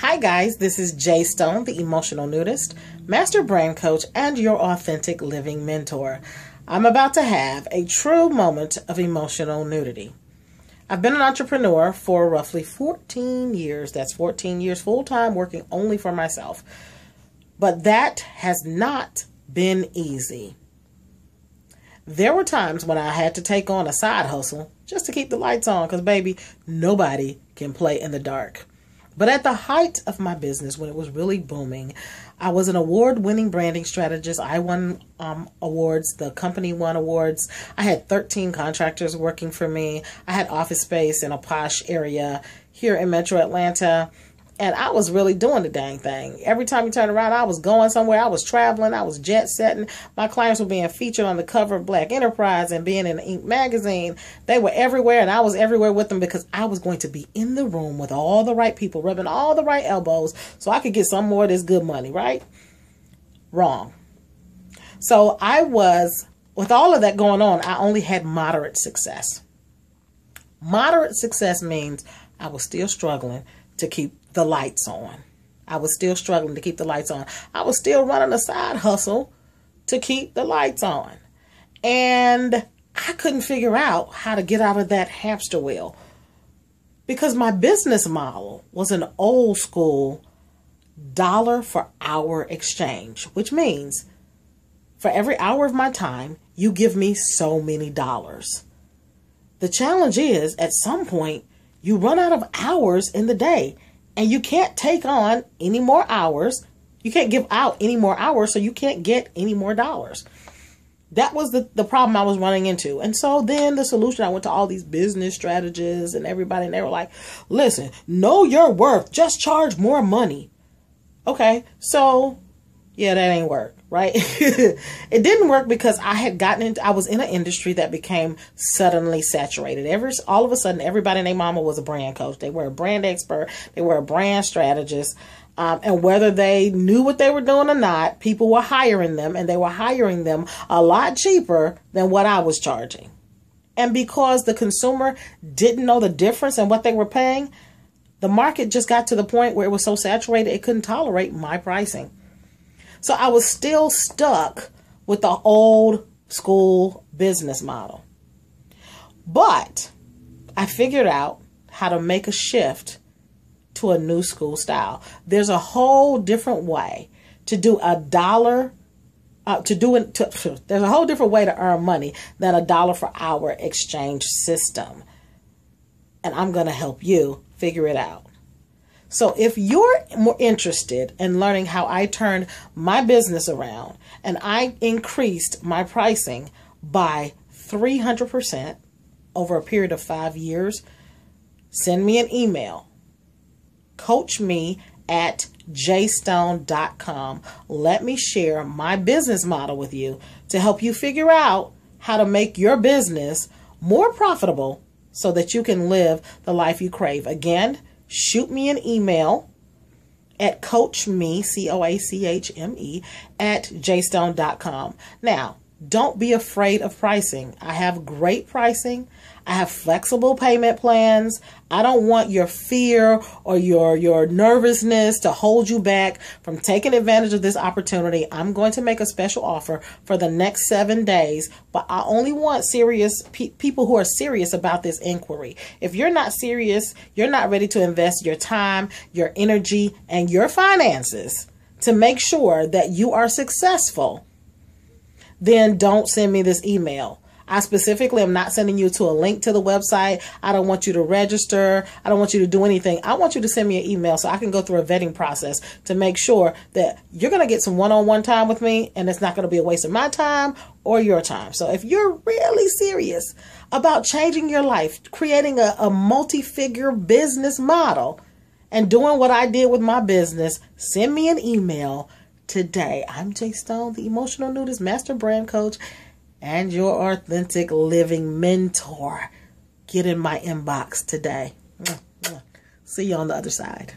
Hi guys, this is Jay Stone, the Emotional Nudist, Master Brand Coach, and your authentic living mentor. I'm about to have a true moment of emotional nudity. I've been an entrepreneur for roughly 14 years. That's 14 years full-time working only for myself. But that has not been easy. There were times when I had to take on a side hustle just to keep the lights on because, baby, nobody can play in the dark. But at the height of my business, when it was really booming, I was an award-winning branding strategist. I won awards. The company won awards. I had 13 contractors working for me. I had office space in a posh area here in Metro Atlanta. And I was really doing the dang thing. Every time you turn around, I was going somewhere. I was traveling. I was jet setting. My clients were being featured on the cover of Black Enterprise and being in Inc. magazine. They were everywhere, and I was everywhere with them because I was going to be in the room with all the right people, rubbing all the right elbows so I could get some more of this good money, right? Wrong. So with all of that going on, I only had moderate success. Moderate success means I was still struggling to keep the lights on. I was still struggling to keep the lights on. I was still running a side hustle to keep the lights on. And I couldn't figure out how to get out of that hamster wheel because my business model was an old school dollar for hour exchange, which means for every hour of my time, you give me so many dollars. The challenge is at some point you run out of hours in the day. And you can't take on any more hours. You can't give out any more hours, so you can't get any more dollars. That was the problem I was running into. And so then the solution, I went to all these business strategists and everybody, and they were like, listen, know your worth. Just charge more money. Okay, so yeah, that ain't work, right? It didn't work because I was in an industry that became suddenly saturated. All of a sudden, everybody and their mama was a brand coach. They were a brand expert. They were a brand strategist. And whether they knew what they were doing or not, people were hiring them, and they were hiring them a lot cheaper than what I was charging. And because the consumer didn't know the difference in what they were paying, the market just got to the point where it was so saturated, it couldn't tolerate my pricing. So I was still stuck with the old school business model. But I figured out how to make a shift to a new school style. There's a whole different way to do there's a whole different way to earn money than a dollar for hour exchange system. And I'm going to help you figure it out. So if you're more interested in learning how I turned my business around and I increased my pricing by 300% over a period of 5 years, send me an email. Coach me at jaystone.com. Let me share my business model with you to help you figure out how to make your business more profitable so that you can live the life you crave. Again, shoot me an email at coachme, COACHME, at jaystone.com. Now, don't be afraid of pricing. I have great pricing. I have flexible payment plans. I don't want your fear or your nervousness to hold you back from taking advantage of this opportunity. I'm going to make a special offer for the next 7 days, but I only want serious people who are serious about this inquiry. If you're not serious, you're not ready to invest your time, your energy, and your finances to make sure that you are successful, then don't send me this email. I specifically am not sending you to a link to the website. I don't want you to register. I don't want you to do anything. I want you to send me an email so I can go through a vetting process to make sure that you're going to get some one-on-one time with me, and it's not going to be a waste of my time or your time. So if you're really serious about changing your life, creating a multi-figure business model, and doing what I did with my business, send me an email today. I'm Jay Stone, the Emotional Nudist, Master Brand Coach, and your authentic living mentor. Get in my inbox today. See you on the other side.